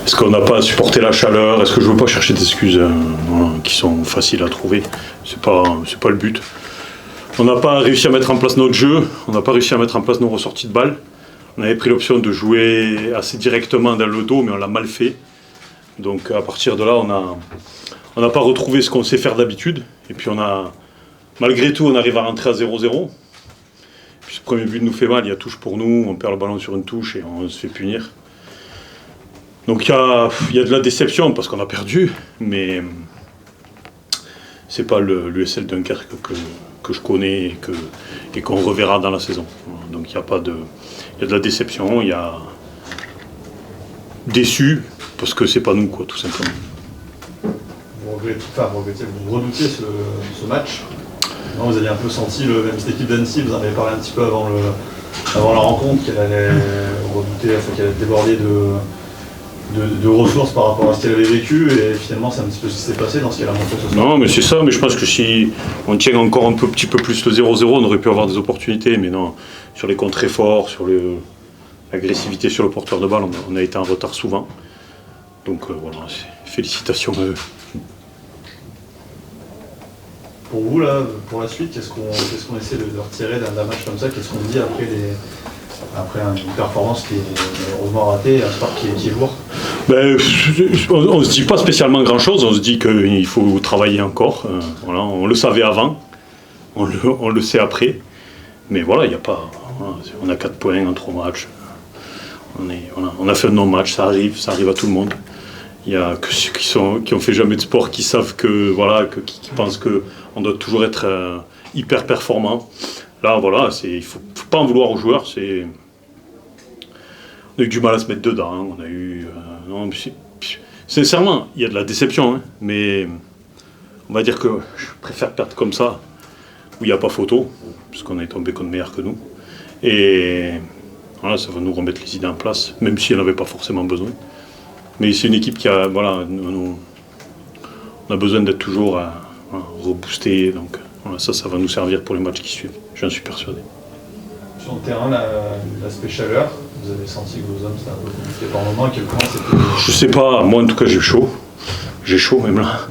est-ce qu'on n'a pas supporté la chaleur? Est-ce que je veux pas chercher des excuses voilà, qui sont faciles à trouver? C'est pas le but. On n'a pas réussi à mettre en place notre jeu, on n'a pas réussi à mettre en place nos ressorties de balles. On avait pris l'option de jouer assez directement dans le dos, mais on l'a mal fait. Donc à partir de là, on n'a pas retrouvé ce qu'on sait faire d'habitude. Et puis malgré tout, on arrive à rentrer à 0-0. Puis ce premier but nous fait mal, il y a touche pour nous, on perd le ballon sur une touche et on se fait punir. Donc il y a de la déception parce qu'on a perdu, mais c'est pas l'USL Dunkerque que je connais et qu'on reverra dans la saison. Donc il y a de la déception, il y a déçu parce que c'est pas nous quoi, tout simplement. Vous redoutiez ce match. Non, vous aviez un peu senti, même cette équipe d'Annecy, vous en avez parlé un petit peu avant la rencontre, qu'elle allait redouter, qu'elle allait déborder de ressources par rapport à ce qu'elle avait vécu, et finalement c'est un petit peu ce qui s'est passé dans ce qu'elle a montré ce soir. Non mais c'est ça, mais je pense que si on tient encore un petit peu plus le 0-0, on aurait pu avoir des opportunités, mais non, sur les contres forts, sur l'agressivité sur le porteur de balle, on a été en retard souvent. Donc voilà, félicitations à eux. Pour vous, là, pour la suite, qu'est-ce qu'on essaie de retirer d'un match comme ça? Qu'est-ce qu'on dit après une performance qui est heureusement ratée, un sport qui est lourd? On ne se dit pas spécialement grand-chose, on se dit qu'il faut travailler encore. Voilà, on le savait avant, on le sait après. Mais voilà, il n'y a pas. Voilà, on a 4 points en 3 matchs. On a fait un non-match, ça arrive à tout le monde. Il y a que ceux qui ont fait jamais de sport qui savent qui pensent qu'on doit toujours être hyper performant. Là, voilà, il faut pas en vouloir aux joueurs. On a eu du mal à se mettre dedans. Hein. On a eu. Sincèrement, il y a de la déception, hein, mais on va dire que je préfère perdre comme ça, où il n'y a pas photo, parce qu'on est tombé contre meilleur que nous. Et voilà, ça va nous remettre les idées en place, même si on n'avait pas forcément besoin. Mais c'est une équipe qui a. Voilà, on a besoin d'être toujours reboosté. Donc voilà, ça va nous servir pour les matchs qui suivent. J'en suis persuadé. Sur le terrain, l'aspect chaleur, vous avez senti que vos hommes c'était un peu compliqué par moment, à quel point c'était. Je sais pas, moi en tout cas j'ai chaud. J'ai chaud même là.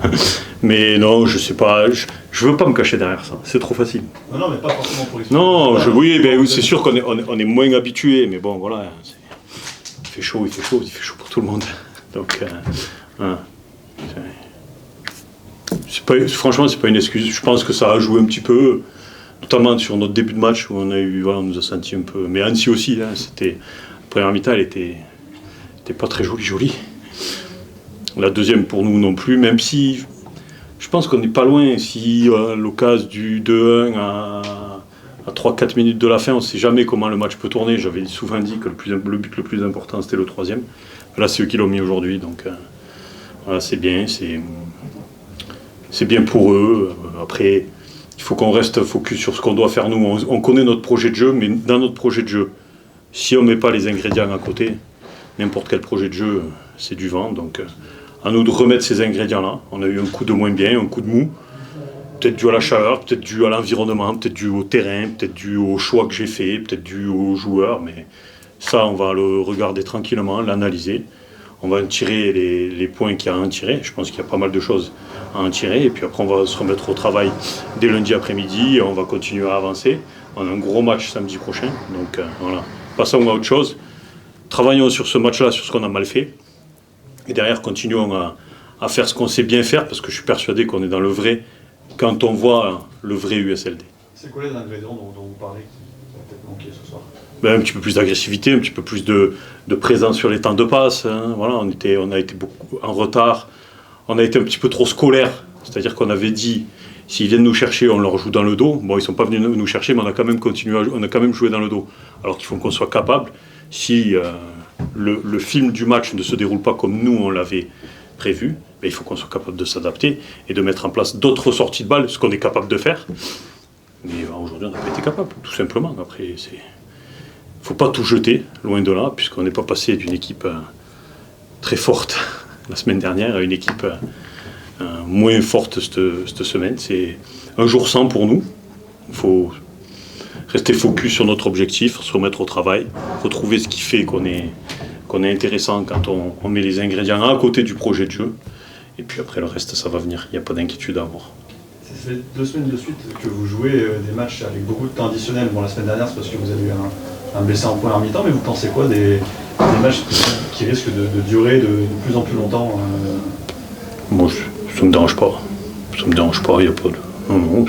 Mais non, je sais pas. Je veux pas me cacher derrière ça. C'est trop facile. Non, mais pas forcément pour l'expliquer. Non, c'est sûr qu'on est moins habitué, mais bon voilà. Il fait chaud pour tout le monde. Donc, franchement, c'est pas une excuse. Je pense que ça a joué un petit peu, notamment sur notre début de match où on nous a senti un peu. Mais Annecy aussi, hein, la première mi-temps, elle était pas très jolie. La deuxième pour nous non plus, même si je pense qu'on n'est pas loin. Si l'occasion du 2-1 à 3-4 minutes de la fin, on ne sait jamais comment le match peut tourner. J'avais souvent dit que le but le plus important c'était le 3e. Là, c'est eux qui l'ont mis aujourd'hui, donc voilà, c'est bien, c'est bien pour eux. Après, il faut qu'on reste focus sur ce qu'on doit faire nous. On connaît notre projet de jeu, mais dans notre projet de jeu, si on ne met pas les ingrédients à côté, n'importe quel projet de jeu, c'est du vent. Donc, à nous de remettre ces ingrédients-là. On a eu un coup de moins bien, un coup de mou, peut-être dû à la chaleur, peut-être dû à l'environnement, peut-être dû au terrain, peut-être dû au choix que j'ai fait, peut-être dû aux joueurs, mais ça, on va le regarder tranquillement, l'analyser. On va en tirer les points qu'il y a à en tirer. Je pense qu'il y a pas mal de choses à en tirer. Et puis après, on va se remettre au travail dès lundi après-midi. Et on va continuer à avancer. On a un gros match samedi prochain. Donc voilà, passons à autre chose. Travaillons sur ce match-là, sur ce qu'on a mal fait. Et derrière, continuons à faire ce qu'on sait bien faire. Parce que je suis persuadé qu'on est dans le vrai quand on voit le vrai USLD. C'est quoi les ingrédients dont vous parlez qui vont peut-être manquer ce soir? Un petit peu plus d'agressivité, un petit peu plus de présence sur les temps de passe. Hein. Voilà, on a été beaucoup en retard. On a été un petit peu trop scolaire. C'est-à-dire qu'on avait dit, s'ils viennent nous chercher, on leur joue dans le dos. Bon, ils ne sont pas venus nous chercher, mais on a quand même joué dans le dos. Alors qu'il faut qu'on soit capable, si le film du match ne se déroule pas comme nous on l'avait prévu, ben, il faut qu'on soit capable de s'adapter et de mettre en place d'autres sorties de balles, ce qu'on est capable de faire. Mais aujourd'hui, on n'a pas été capable, tout simplement. Après, il ne faut pas tout jeter, loin de là, puisqu'on n'est pas passé d'une équipe très forte la semaine dernière à une équipe moins forte cette semaine. C'est un jour sans pour nous. Il faut rester focus sur notre objectif, se remettre au travail, retrouver ce qui fait qu'on qu'on est intéressant quand on met les ingrédients à côté du projet de jeu. Et puis après, le reste, ça va venir. Il n'y a pas d'inquiétude à avoir. Ça fait 2 semaines de suite que vous jouez des matchs avec beaucoup de temps additionnel. Bon, la semaine dernière, c'est parce que vous avez eu un blessé en première mi-temps, mais vous pensez quoi des matchs qui risquent de durer de plus en plus longtemps Moi, ça ne me dérange pas. Ça me dérange pas, il n'y a pas de... Non,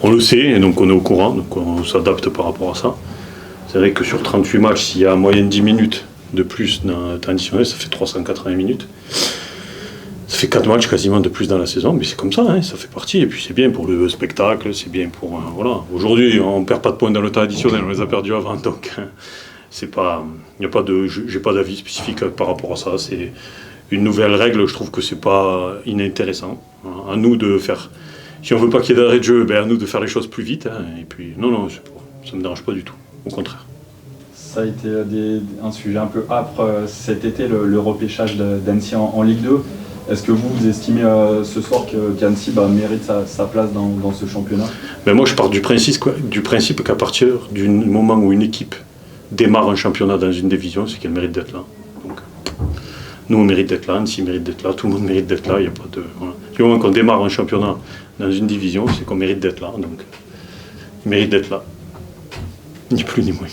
on le sait, et donc on est au courant, donc on s'adapte par rapport à ça. C'est vrai que sur 38 matchs, s'il y a en moyenne 10 minutes de plus d'un temps additionnel, ça fait 380 minutes. Ça fait 4 matchs quasiment de plus dans la saison, mais c'est comme ça, hein, ça fait partie. Et puis c'est bien pour le spectacle, c'est bien pour... voilà. Aujourd'hui, on ne perd pas de points dans le temps additionnel, on les a perdus avant, donc c'est pas... Il n'y a pas de... J'ai pas d'avis spécifique par rapport à ça. C'est une nouvelle règle, je trouve que c'est pas inintéressant. À nous de faire... Si on veut pas qu'il y ait d'arrêt de jeu, à nous de faire les choses plus vite. Hein, et puis, non, ça me dérange pas du tout, au contraire. Ça a été un sujet un peu âpre cet été, le repêchage d'Annecy en Ligue 2. Est-ce que vous estimez ce soir qu'Annecy mérite sa place dans ce championnat ? Moi, je pars du principe qu'à partir du moment où une équipe démarre un championnat dans une division, c'est qu'elle mérite d'être là. Donc, nous, on mérite d'être là, Annecy mérite d'être là, tout le monde mérite d'être là. Il y a pas de, voilà. Du moment qu'on démarre un championnat dans une division, c'est qu'on mérite d'être là. Donc, il mérite d'être là. Ni plus ni moins.